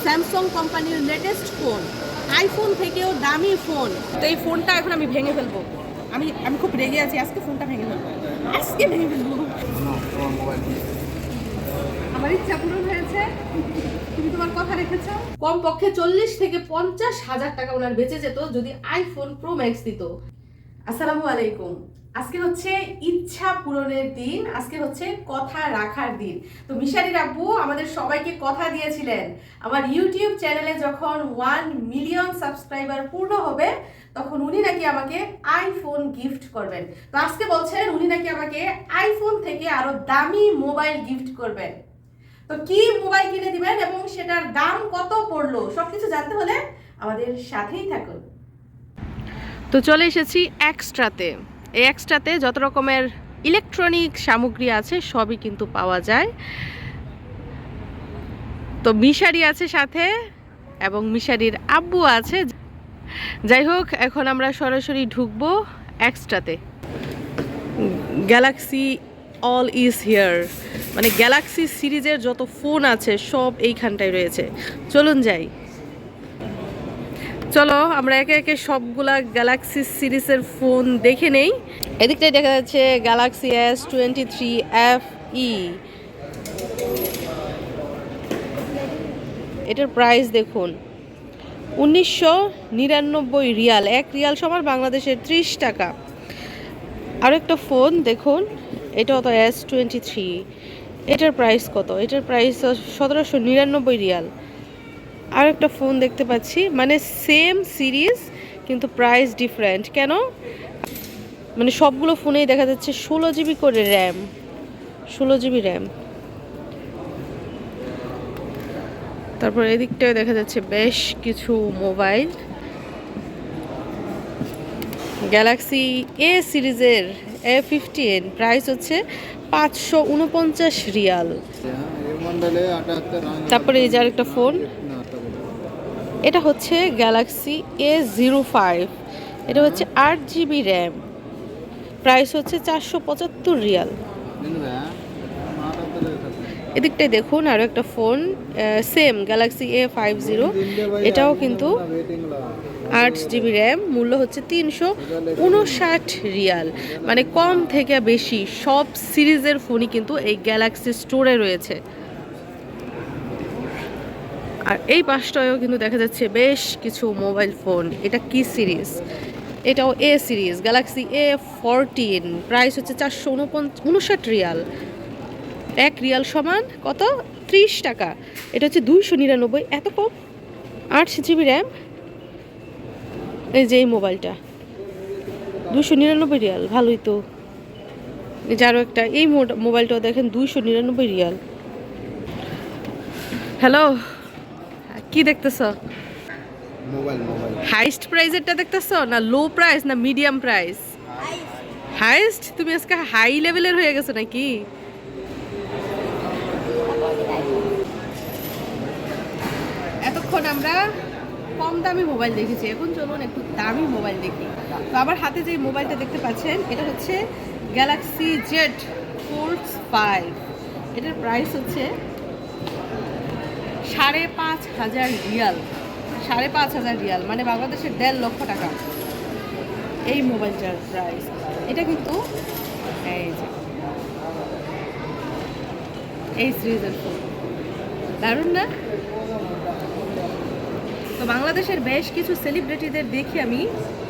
Samsung কোম্পানির latest phone, iPhone থেকেও দামি ফোন। তো এই ফোনটা এখন আমি ভেঙে ফেলবো। আমি আমি খুব রেগে আছি, আজকে ফোনটা ভেঙে ফেলবো, আজকে ভেঙে ফেলবো। আমার ইচ্ছা পূরণ হয়েছে, তুমি তোমার কথা রেখেছো। কমপক্ষে 40 থেকে 50 হাজার টাকা ওনার বেঁচে যেত যদি আইফোন প্রো ম্যাক্স দিত। আসসালামু আলাইকুম। আজকে হচ্ছে ইচ্ছা পূরণের দিন, আজকে হচ্ছে কথা রাখার দিন। তো মিশারির আব্বু আমাদের সবাইকে কথা দিয়েছিলেন আমার ইউটিউব চ্যানেলে যখন 1 মিলিয়ন সাবস্ক্রাইবার পূর্ণ হবে তখন উনি নাকি আমাকে আইফোন গিফট করবেন। তো আজকে বলছেন উনি নাকি আমাকে আইফোন থেকে আরো দামি মোবাইল গিফট করবেন। তো কি মোবাইল কিনে দিবেন এবং সেটার দাম কত পড়লো সবকিছু জানতে হলে আমাদের সাথেই থাকুন। তো চলে এসেছি এক্সট্রাতে। এই এক্সট্রাতে যত রকমের ইলেকট্রনিক সামগ্রী আছে সবই কিন্তু পাওয়া যায়। তো মিশারি আছে সাথে এবং মিশারির আব্বু আছে। যাই হোক, এখন আমরা সরাসরি ঢুকবো এক্সট্রাতে। গ্যালাক্সি অল ইজ হিয়ার, মানে গ্যালাক্সি সিরিজের যত ফোন আছে সব এইখানটায় রয়েছে। চলুন যাই, চলো আমরা একে একে সবগুলা গ্যালাক্সি সিরিজের ফোন দেখে নেই। এদিকটাই দেখা যাচ্ছে গ্যালাক্সি S23 FE। এটার প্রাইস দেখুন 1999 রিয়াল। 1 রিয়াল সমান বাংলাদেশের 30 টাকা। আর একটা ফোন দেখুন, এটাও তো S23। এটার প্রাইস কত? এটার প্রাইস 1799 রিয়াল। আর একটা ফোন দেখতে পাচ্ছি, মানে সেম সিরিজ কিন্তু প্রাইস ডিফারেন্ট। কেন? মানে সবগুলো ফোনেই দেখা যাচ্ছে 16 জিবি করে র্যাম, 16 জিবি র্যাম। তারপর এদিকটায় দেখা যাচ্ছে বেশ কিছু মোবাইল। গ্যালাক্সি এ সিরিজের A15 প্রাইস হচ্ছে 549 রিয়াল। তারপরে এই যে আরেকটা ফোন, এটা হচ্ছে গ্যালাক্সি A05। এটা হচ্ছে 8 জিবি র্যাম, প্রাইস হচ্ছে 475 রিয়াল। এদিকটায় দেখুন আরও একটা ফোন, সেম গ্যালাক্সি A50। এটাও কিন্তু 8 জিবি র্যাম, মূল্য হচ্ছে 359 রিয়াল। মানে কম থেকে বেশি সব সিরিজের ফোনই কিন্তু এই গ্যালাক্সি স্টোরে রয়েছে। আর এই পাশটায়ও কিন্তু দেখা যাচ্ছে বেশ কিছু মোবাইল ফোন। এটা কি সিরিজ? এটাও এ সিরিজ, গ্যালাক্সি A14। প্রাইস হচ্ছে 459 রিয়াল। 1 রিয়াল সমান কত? 30 টাকা। এটা হচ্ছে 299, এত কম। 8 জিবি র্যাম। এই যে এই মোবাইলটা 299 রিয়াল, ভালোই তো। এই যে আরও একটা, এই মোবাইলটাও দেখেন 299 রিয়াল। হ্যালো, কি দেখতেছ? হাইস্ট প্রাইজেরটা দেখতেছ না লো প্রাইস না মিডিয়াম প্রাইস? হাইস্ট। তুমি আজকে হাই লেভেলের হয়ে গেছো নাকি? এতক্ষণ আমরা কম দামি মোবাইল দেখেছি, এখন চলুন একটু দামি মোবাইল দেখি। তো আমার হাতে যে মোবাইলটা দেখতে পাচ্ছেন এটা হচ্ছে গ্যালাক্সি Z Fold 5। এটার প্রাইস হচ্ছে 5,500 রিয়াল। 5,500 রিয়াল মানে বাংলাদেশের 1.5 লক্ষ টাকা এই মোবাইলটার প্রাইস। এটা কিন্তু এই সিরিজের ফোন, দারুণ না? তো বাংলাদেশের বেশ কিছু সেলিব্রিটিদের দেখি আমি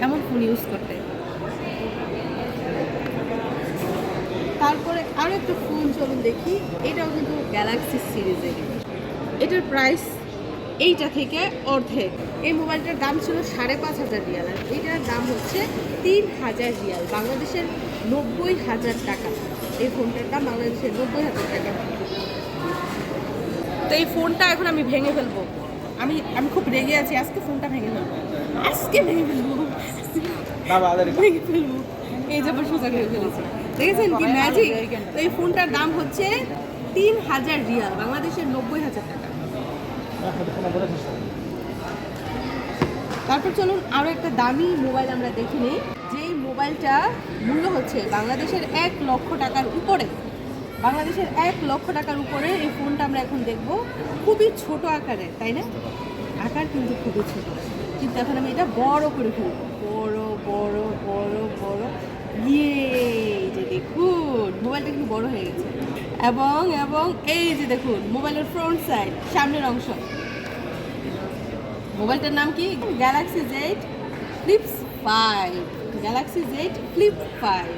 এমন ফোন ইউজ করতে। তারপরে আরও একটা ফোন চলুন দেখি, এটাও কিন্তু গ্যালাক্সি সিরিজের। এটার প্রাইস এইটা থেকে অর্ধেক। এই মোবাইলটার দাম ছিল 5,500 রিয়াল, আর এইটার দাম হচ্ছে 3,000 রিয়াল, বাংলাদেশের 90,000 টাকা। এই ফোনটার দাম বাংলাদেশের 90,000 টাকা। তো এই ফোনটা এখন আমি ভেঙে ফেলবো। আমি খুব রেগে আছি, আজকে ফোনটা ভেঙে ফেলবো, আজকে ভেঙে ফেলবো, ভেঙে ফেলবো। এই যে সোজা করে ফেলেছি, দেখেছেন কি ম্যাজিক? তো এই ফোনটার দাম হচ্ছে 3,000 রিয়াল, বাংলাদেশের 90,000 টাকা। তারপর চলুন আরও একটা দামি মোবাইল আমরা দেখে নিই, যেই মোবাইলটা মূল্য হচ্ছে বাংলাদেশের 1 লক্ষ টাকার উপরে। বাংলাদেশের 1 লক্ষ টাকার উপরে এই ফোনটা আমরা এখন দেখব। খুবই ছোট আকারের, তাই না? আকার কিন্তু খুবই ছোট, কিন্তু এখন আমি এটা বড় করে ফেলবো। বড় বড় বড় বড়, ইয়ে, এই যে দেখুন মোবাইলটা কিন্তু বড় হয়ে গেছে। এবং এবং এই যে দেখুন মোবাইলের ফ্রন্ট সাইড, সামনের অংশ। মোবাইলটার নাম কি? Galaxy Z flip 5। Galaxy Z flip 5।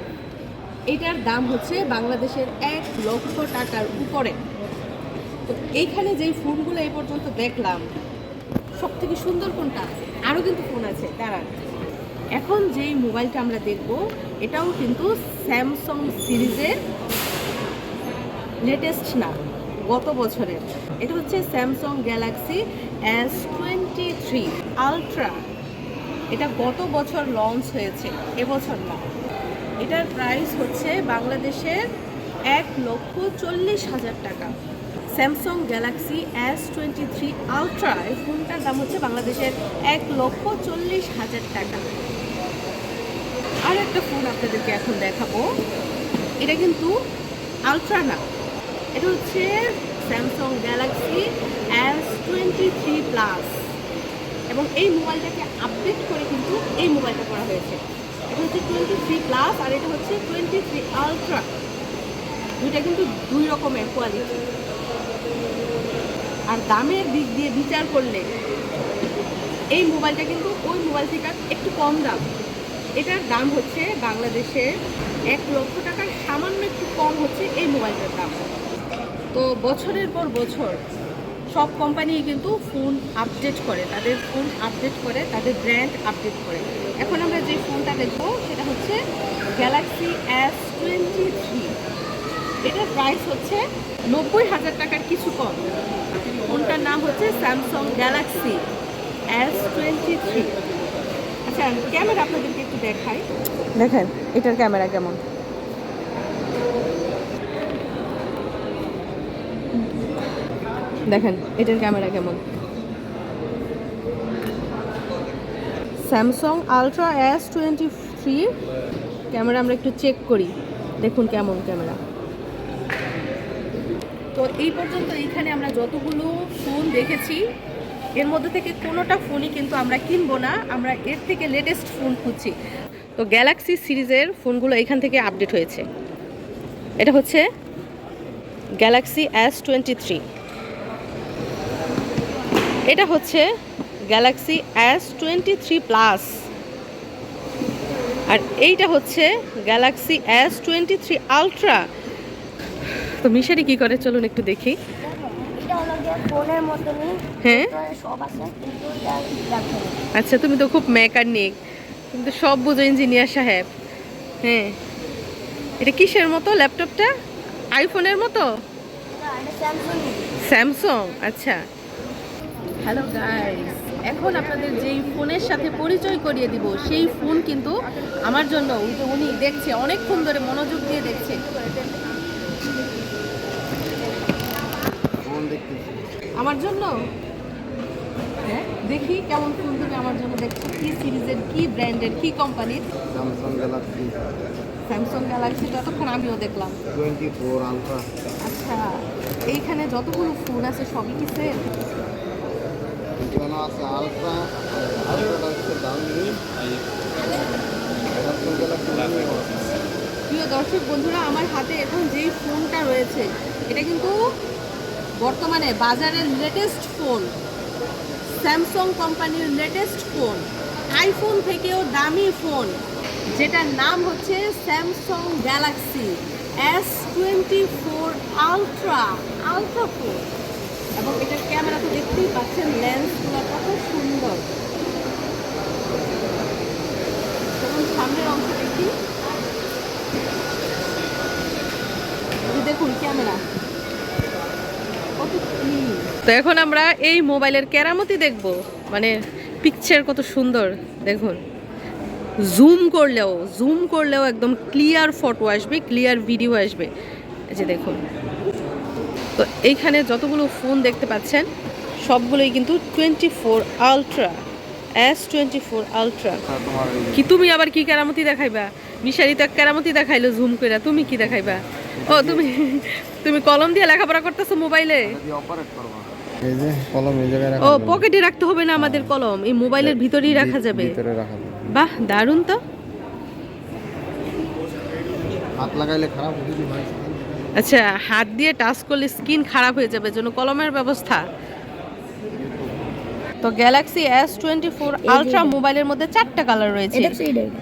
এটার দাম হচ্ছে বাংলাদেশের 1 লক্ষ টাকার উপরে। তো এইখানে যেই ফোনগুলো এই পর্যন্ত দেখলাম, সব থেকে সুন্দর কোনটা? আরও কিন্তু ফোন আছে, দাঁড়ান। এখন যেই মোবাইলটা আমরা দেখব এটাও কিন্তু স্যামসাং সিরিজের লেটেস্ট না, গত বছরের। এটা হচ্ছে স্যামসাং গ্যালাক্সি S23 আলট্রা। এটা গত বছর লঞ্চ হয়েছে, এবছর না। এটার প্রাইস হচ্ছে বাংলাদেশের 1,40,000 টাকা। স্যামসাং গ্যালাক্সি S23 আলট্রা, এই ফোনটার দাম হচ্ছে বাংলাদেশের 1,40,000 টাকা। আর একটা ফোন আপনাদেরকে এখন দেখাবো। এটা কিন্তু আলট্রা না, এটা হচ্ছে স্যামসাং গ্যালাক্সি S23 প্লাস। এবং এই মোবাইলটাকে আপডেট করে কিন্তু এই মোবাইলটা করা হয়েছে। এটা হচ্ছে 23 প্লাস আর এটা হচ্ছে 23 আলট্রা। দুইটা কিন্তু দুই রকমের কোয়ালিটি। আর দামের দিক দিয়ে বিচার করলে এই মোবাইলটা কিন্তু ওই মোবাইল থেকে একটু কম দাম। এটার দাম হচ্ছে বাংলাদেশের 1 লক্ষ টাকার সামান্য একটু কম হচ্ছে এই মোবাইলটার দাম। তো বছরের পর বছর সব কোম্পানি কিন্তু ফোন আপডেট করে, তাদের ফোন আপডেট করে, তাদের ব্র্যান্ড আপডেট করে। এখন আমরা যে ফোনটা দেখবো সেটা হচ্ছে গ্যালাক্সি S23। এটার প্রাইস হচ্ছে 90,000 টাকার কিছু কম। ফোনটার নাম হচ্ছে স্যামসাং গ্যালাক্সি S23। আচ্ছা, ক্যামেরা আপনাদেরকে একটু দেখাই। দেখেন এটার ক্যামেরা কেমন। দেখেন এটার ক্যামেরা কেমন। স্যামসাং আলট্রা S23 ক্যামেরা আমরা একটু চেক করি, দেখুন কেমন ক্যামেরা। তো এই পর্যন্ত এইখানে আমরা যতগুলো ফোন দেখেছি এর মধ্যে থেকে কোনোটা ফোনই কিন্তু আমরা কিনবো না, আমরা এর থেকে লেটেস্ট ফোন খুঁজছি। তো গ্যালাক্সি সিরিজের ফোনগুলো এখান থেকে আপডেট হয়েছে। এটা হচ্ছে গ্যালাক্সি S23, এটা হচ্ছে গ্যালাক্সি S23 প্লাস, আর এইটা হচ্ছে গ্যালাক্সি S23 আলট্রা। তো মিশারি কি করে চলুন একটু দেখি। হ্যাঁ, আচ্ছা, তুমি তো খুব মেকানিক, তুমি তো সব বুঝো ইঞ্জিনিয়ার সাহেব। হ্যাঁ, এটা কিসের মতো? ল্যাপটপটা আইফোনের মতো? স্যামসাং। আচ্ছা, হ্যালো গাইস, এখন আপনাদের যেই ফোনের সাথে পরিচয় করিয়ে দিব সেই ফোন কিন্তু আমার জন্য উনি দেখছে, অনেকক্ষণ ধরে মনোযোগ দিয়ে দেখছে। আমার জন্য হ্যাঁ, দেখি কেমন ফোন তুমি আমার জন্য দেখছো। কি সিরিজের, কি ব্র্যান্ডের, কি কোম্পানির? Samsung Galaxy. স্যামসাং গ্যালাক্সি তো এতক্ষণ আমিও দেখলাম। 24 আলট্রা। আচ্ছা, এইখানে যতগুলো ফোন আছে সবই কি সেম? এখানে আছে আলট্রা, আলট্রাটা হচ্ছে দামি। Samsung Galaxy mini. প্রিয় দর্শক বন্ধুরা, আমার হাতে এখন যেই ফোনটা রয়েছে এটা কিন্তু বর্তমানে বাজারের লেটেস্ট ফোন, স্যামসাং কোম্পানির লেটেস্ট ফোন, আইফোন থেকেও দামি ফোন, যেটার নাম হচ্ছে Samsung Galaxy S24 ultra phone. এবং এটার ক্যামেরা তো দেখতেই পাচ্ছেন, লেন্সগুলো কত সুন্দর। এবং সামনের অংশ দেখি, দেখুন ক্যামেরা কত ক্লিন। তো এখন আমরা এই মোবাইলের কেরামতি দেখব, মানে পিকচার কত সুন্দর দেখুন। জুম করলেও একদম ক্লিয়ার ফটো আসবে, ক্লিয়ার ভিডিও আসবে। এই যে দেখুন। তো এইখানে যতগুলো ফোন দেখতে পাচ্ছেন সবগুলোই কিন্তু 24 আলট্রা, S24 আলট্রা। কি তুমি আবার কি কেরামতি দেখাইবা? মিশারি তো কেরামতি দেখাইলো জুম করে, তুমি কি দেখাইবা? ও তুমি তুমি কলম দিয়ে লেখাপড়া করতেছো মোবাইলে? অপারেট করবা। এই যে কলম এই জায়গায় রাখা ও যাবে। পকেটে রাখতে হবে না আমাদের কলম, এই মোবাইলের ভিতরেই রাখা যাবে। ভিতরে রাখা যাবে। বাহ, দারুণ তো। হাত লাগাইলে খারাপ হয়ে যাবে ভাই। আচ্ছা, হাত দিয়ে টাচ করলে স্কিন খারাপ হয়ে যাবে, জন্য কলমের ব্যবস্থা। তো গ্যালাক্সি S24 আলট্রা মোবাইলের মধ্যে 4টা কালার রয়েছে।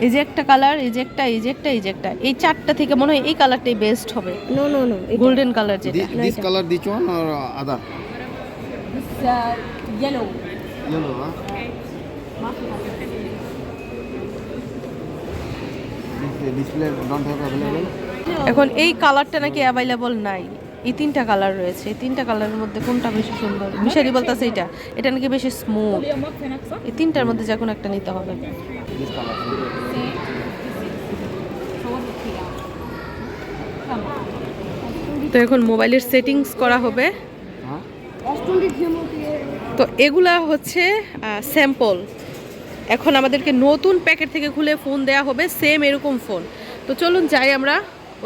এই যে একটা কালার, এই যে একটা, এই যে একটা, এই যে একটা, এই 4টা থেকে মনে হয় এই কালারটাই বেস্ট হবে। No, no, no. Golden colour যেটা। This color, this one or other? Yellow. Yellow, huh? This display don't have available. এখন এই কালারটা নাকি অ্যাভেলেবল নাই। এই 3টা কালার রয়েছে, এই 3টা কালারের মধ্যে কোনটা বেশি সুন্দর? মিশারি বলতেছে এটা, এটা নাকি বেশি স্মুথ। এই 3টার মধ্যে যে কোনো একটা নিতে হবে। This color. তো এখন মোবাইলের সেটিংস করা হবে। Huh? তো এগুলা হচ্ছে স্যাম্পল। এখন আমাদেরকে নতুন প্যাকেট থেকে খুলে ফোন দেয়া হবে, সেম এরকম ফোন। তো চলুন যাই আমরা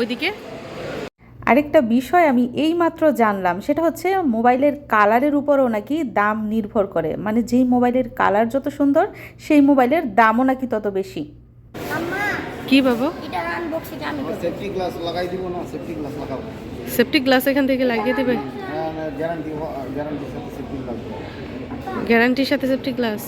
ওইদিকে। আরেকটা বিষয় আমি এইমাত্র জানলাম, সেটা হচ্ছে মোবাইলের কালারের উপরও নাকি দাম নির্ভর করে। মানে যেই মোবাইলের কালার যত সুন্দর, সেই মোবাইলের দামও নাকি তত বেশি। কি বাবা? এটার আনবক্সিং আমি করব। Safety glass লাগাই দিব না, safety glass লাগাবো। সেফটি গ্লাস এখান থেকে লাগিয়ে দেবে? গ্যারান্টি সাথে safety glass। গ্যারান্টির সাথে সেফটি গ্লাস?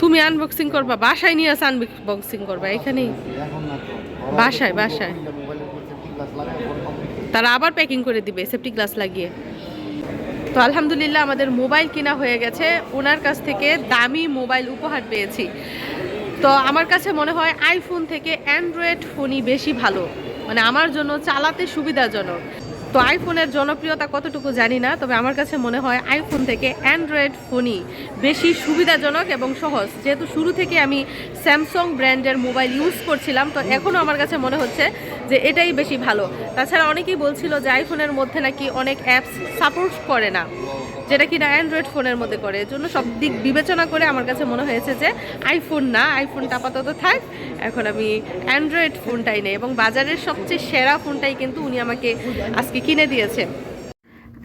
তুমি আনবক্সিং করবা? বাসায় নিয়ে আসা আনবক্সিং করবা এখানেই? এখন না তো। বাসায় বাসায় মোবাইলের উপর safety glass লাগাই ফোন কমপ্লিট। তারা আবার প্যাকিং করে দিবে সেফটি গ্লাস লাগিয়ে। তো আলহামদুলিল্লাহ আমাদের মোবাইল কিনা হয়ে গেছে, ওনার কাছ থেকে দামি মোবাইল উপহার পেয়েছি। তো আমার কাছে মনে হয় আইফোন থেকে অ্যান্ড্রয়েড ফোনই বেশি ভালো, মানে আমার জন্য চালাতে সুবিধাজনক। তো আইফোনের জনপ্রিয়তা কতটুকু জানি না, তবে আমার কাছে মনে হয় আইফোন থেকে অ্যান্ড্রয়েড ফোনই বেশি সুবিধাজনক এবং সহজ। যেহেতু শুরু থেকে আমি স্যামসাং ব্র্যান্ডের মোবাইল ইউজ করছিলাম, তো এখনও আমার কাছে মনে হচ্ছে যে এটাই বেশি ভালো। তাছাড়া অনেকেই বলছিল যে আইফোনের মধ্যে নাকি অনেক অ্যাপস সাপোর্ট করে না, যেটা কিনা অ্যান্ড্রয়েড ফোনের মধ্যে করে। এর জন্য সব দিক বিবেচনা করে আমার কাছে মনে হয়েছে যে আইফোন না, আইফোনটা আপাতত থাক, এখন আমি অ্যান্ড্রয়েড ফোনটাই নেই। এবং বাজারের সবচেয়ে সেরা ফোনটাই কিন্তু উনি আমাকে আজকে কিনে দিয়েছে।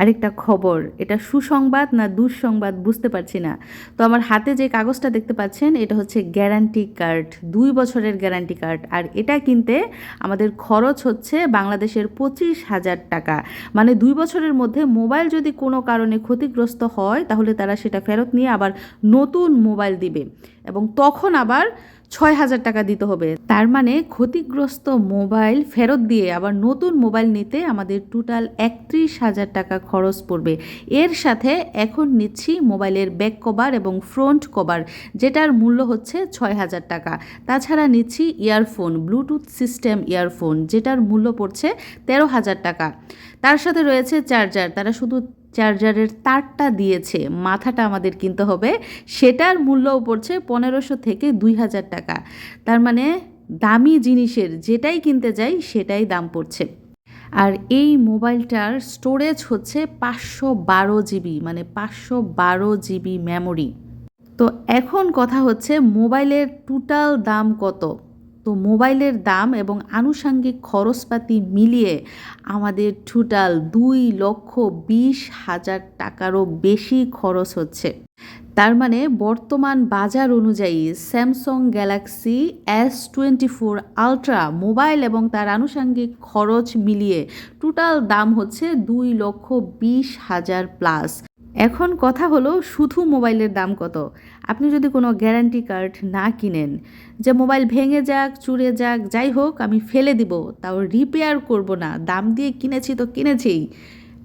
আরেকটা খবর, এটা সুসংবাদ না দুঃসংবাদ বুঝতে পারছি না। তো আমার হাতে যে কাগজটা দেখতে পাচ্ছেন, এটা হচ্ছে গ্যারান্টি কার্ড, 2 বছরের গ্যারান্টি কার্ড। আর এটা কিনতে আমাদের খরচ হচ্ছে বাংলাদেশের 25,000 টাকা। মানে 2 বছরের মধ্যে মোবাইল যদি কোনো কারণে ক্ষতিগ্রস্ত হয়, তাহলে তারা সেটা ফেরত নিয়ে আবার নতুন মোবাইল দিবে, এবং তখন আবার 6,000 টাকা দিতে হবে। তার মানে ক্ষতিগ্রস্ত মোবাইল ফেরত দিয়ে আবার নতুন মোবাইল নিতে আমাদের টোটাল 31,000 টাকা খরচ পড়বে। এর সাথে এখন নিচ্ছি মোবাইলের ব্যাক কভার এবং ফ্রন্ট কভার, যেটার মূল্য হচ্ছে 6,000 টাকা। তাছাড়া নিচ্ছি ইয়ারফোন, ব্লুটুথ সিস্টেম ইয়ারফোন, যেটার মূল্য পড়ছে 13,000 টাকা। তার সাথে রয়েছে চার্জার, তারা শুধু চার্জারের তারটা দিয়েছে, মাথাটা আমাদের কিনতে হবে, সেটার মূল্যও পড়ছে 1,500 থেকে 2,000 টাকা। তার মানে দামি জিনিসের যেটাই কিনতে যাই সেটাই দাম পড়ছে। আর এই মোবাইলটার স্টোরেজ হচ্ছে 512 জিবি, মানে 512 জিবি মেমোরি। তো এখন কথা হচ্ছে মোবাইলের টোটাল দাম কত। তো মোবাইলের দাম এবং আনুষঙ্গিক খরচপাতি মিলিয়ে আমাদের টোটাল 2,20,000 টাকারও বেশি খরচ হচ্ছে। তার মানে বর্তমান বাজার অনুযায়ী Samsung Galaxy S24 ultra mobile এবং তার আনুষঙ্গিক খরচ মিলিয়ে টোটাল দাম হচ্ছে 2,20,000 প্লাস। এখন কথা হলো শুধু মোবাইলের দাম কত। আপনি যদি কোনো গ্যারান্টি কার্ড না কিনেন, যে মোবাইল ভেঙে যাক, চুরে যাক, যাই হোক আমি ফেলে দিব, তাও রিপেয়ার করব না, দাম দিয়ে কিনেছি তো কিনেছেই,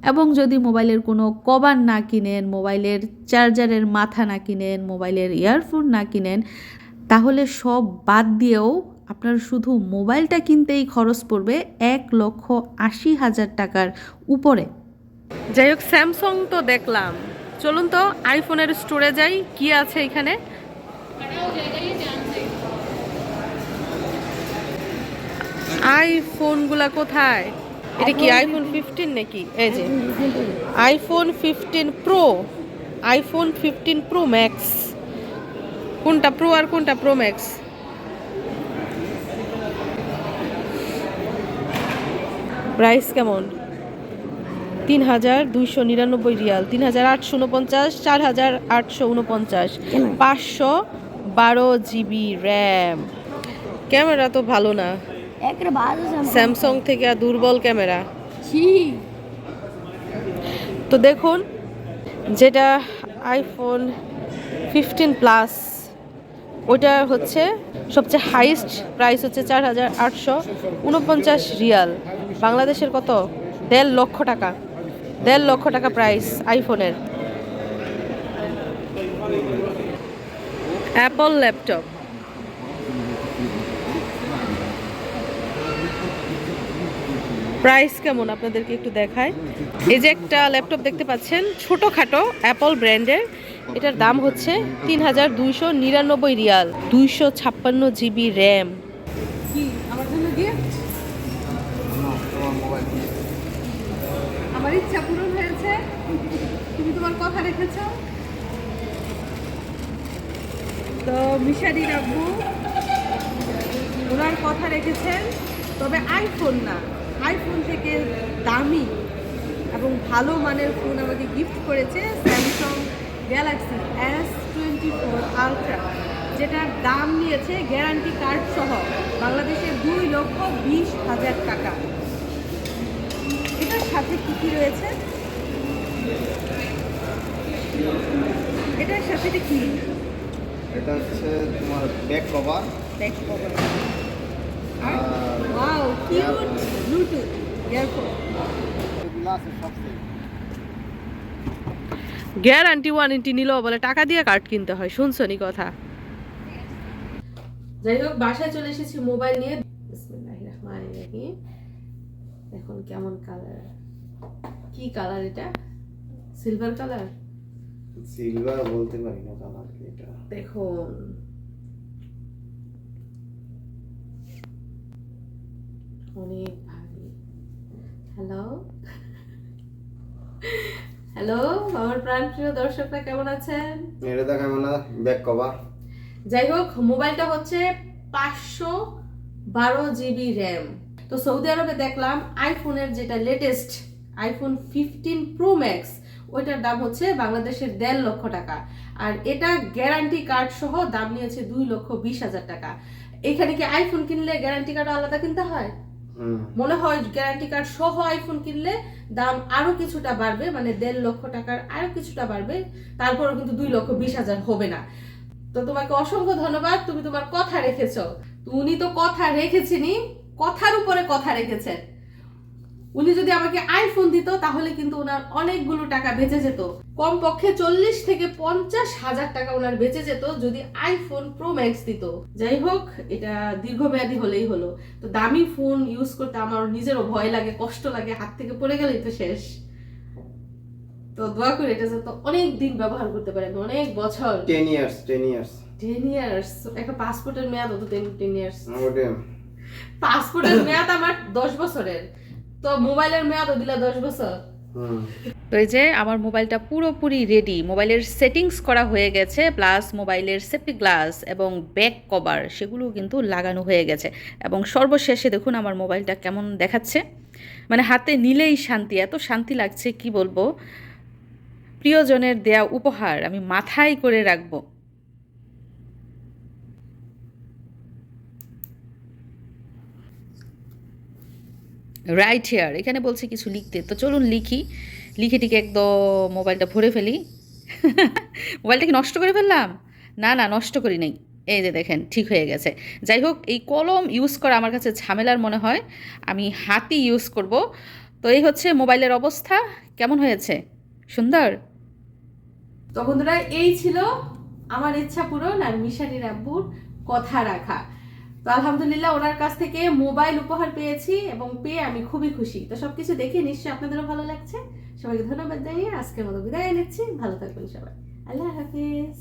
এবং যদি মোবাইলের কোনো কভার না কিনেন, মোবাইলের চার্জারের মাথা না কিনেন, মোবাইলের ইয়ারফোন না কিনেন, তাহলে সব বাদ দিয়েও আপনার শুধু মোবাইলটা কিনতেই খরচ পড়বে 1,80,000 টাকার উপরে। যাই হোক, স্যামসাং তো দেখলাম, চলুন তো আইফোনের স্টোরে যাই, কি আছে এখানে। আইফোনগুলা কোথায়? এটা কি আইফোন 15 নাকি? এই যে iPhone 15 pro, iPhone 15 pro max. কোনটা প্রো আর কোনটা প্রো ম্যাক্স? প্রাইস কেমন? ৩,২৯৯ রিয়াল, ৩,৮৪৯, ৪,৮৪৯, 512 GB র্যাম। ক্যামেরা তো ভালো না, স্যামসাং থেকে আর দুর্বল ক্যামেরা। তো দেখুন, যেটা আইফোন 15 প্লাস, ওইটা হচ্ছে সবচেয়ে হাইস্ট প্রাইস হচ্ছে 4,849 রিয়াল, বাংলাদেশের কত? 1.5 লক্ষ টাকা। 1.5 লক্ষ টাকা প্রাইস আইফোনের। অ্যাপল ল্যাপটপ, প্রাইস কেমন আপনাদেরকে একটু দেখায়। এই যে একটা ল্যাপটপ দেখতে পাচ্ছেন, ছোটোখাটো অ্যাপল ব্র্যান্ডের, এটার দাম হচ্ছে ৩,299 রিয়াল, 256 GB র্যাম। কি আমার জন্য গিফট? তোমার মোবাইল আমার ইচ্ছা পূরণ হয়েছে, তুমি তোমার কথা রেখেছো। তো মিশারির আব্বু ওনার কথা রেখেছেন, তবে আইফোন না, আইফোন থেকে দামি এবং ভালো মানের ফোন আমাকে গিফট করেছে স্যামসাং গ্যালাক্সি S24 আলট্রা, যেটার দাম নিয়েছে গ্যারান্টি কার্ড সহ বাংলাদেশের 2,20,000 টাকা। এটার সাথে কী কী রয়েছে? এটার সাথে এটা কি? এটা হচ্ছে তোমার ব্যাক কভার, ব্যাক কভার, আর ওয়াও কিউট ব্লুটুথ ইয়ারফোন। এগুলো আছে সবচেয়ে। গ্যারান্টি ওয়ারেন্টি নিলেও বলে টাকা দিয়ে কার্ড কিনতে হয়, শুনছো নি কথা? যাই হোক, বাসায় চলে এসেছি মোবাইল নিয়ে। বিসমিল্লাহির রহমানির রহিম। এখন কেমন কালার, কি কালার এটা? সিলভার কালার, সিলভার বলতে পারি না কালার এটা। দেখুন অনেক ভারী। হ্যালো হ্যালো আমার প্রাণপ্রিয় দর্শকরা, কেমন আছেন? এটা দেখাবো না, ব্যাক কভার। যাই হোক, মোবাইলটা হচ্ছে 512 GB র্যাম। তো সৌদি আরবে দেখলাম আইফোনের যেটা লেটেস্ট আইফোন 15 প্রো ম্যাক্স, ওইটার দাম হচ্ছে বাংলাদেশের 1.5 লক্ষ টাকা, আর এটা গ্যারান্টি কার্ড সহ দাম নিয়েছে 2,20,000 টাকা। এখানে কি আইফোন কিনলে গ্যারান্টি কার্ড আলাদা কিনতে হয়? মনে হয় গ্যারান্টি কার্ড সহ আইফোন কিনলে দাম আরো কিছুটা বাড়বে, মানে 1.5 লক্ষ টাকার আরো কিছুটা বাড়বে, তারপরও কিন্তু 2,20,000 হবে না। তো তোমাকে অসংখ্য ধন্যবাদ, তুমি তোমার কথা রেখেছো। উনি তো কথা রেখেছেনই, কথার উপরে কথা রেখেছেন। উনি যদি আমাকে আইফোন দিত তাহলে কিন্তু ওনার অনেকগুলো টাকা বেঁচে যেত, কমপক্ষে 40 থেকে 50,000 টাকা ওনার বেঁচে যেত যদি আইফোন প্রো ম্যাক্স দিত। যাই হোক, এটা দীর্ঘমেয়াদী হলেই হলো। তো দামি ফোন ইউজ করতে আমার নিজেরও ভয় লাগে, কষ্ট লাগে, হাত থেকে পড়ে গেলেই তো শেষ। তো দোয়া করে এটা যাতে অনেক দিন ব্যবহার করতে পারেন, অনেক বছর। 10 ইয়ার্স 10 ইয়ার্স, একটা পাসপোর্টের মেয়াদ হতো 10 ইয়ার্স। ওটা পাসপোর্টের মেয়াদ আমার 10 বছরের, তো মোবাইলের মেয়াদও দিলা 10 বছর। তো এই যে আমার মোবাইলটা পুরোপুরি রেডি, মোবাইলের সেটিংস করা হয়ে গেছে, প্লাস মোবাইলের সেফটি গ্লাস এবং ব্যাক কভার সেগুলো কিন্তু লাগানো হয়ে গেছে। এবং সর্বশেষে দেখুন আমার মোবাইলটা কেমন দেখাচ্ছে, মানে হাতে নিলেই শান্তি, এত শান্তি লাগছে কি বলবো। প্রিয়জনের দেয়া উপহার আমি মাথায় করে রাখবো। রাইট হেয়ার, এখানে বলছে কিছু লিখতে, তো চলুন লিখি, লিখে টিকে একদম মোবাইলটা ভরে ফেলি। মোবাইলটা কি নষ্ট করে ফেললাম? না না, নষ্ট করি নাই, এই যে দেখেন ঠিক হয়ে গেছে। যাই হোক, এই কলম ইউজ করা আমার কাছে ঝামেলার মনে হয়, আমি হাতই ইউজ করব। তো এই হচ্ছে মোবাইলের অবস্থা, কেমন হয়েছে? সুন্দর। তো বন্ধুরা, এই ছিল আমার ইচ্ছা পূরণ আর মিশারির আব্বুর কথা রাখা। তো আলহামদুলিল্লাহ ওনার কাছ থেকে মোবাইল উপহার পেয়েছি এবং পেয়ে আমি খুবই খুশি। তো সবকিছু দেখে নিশ্চয়ই আপনাদেরও ভালো লাগছে। সবাইকে ধন্যবাদ জানিয়ে আজকের মতো বিদায় নিচ্ছি। ভালো থাকবেন সবাই, আল্লাহ হাফিজ।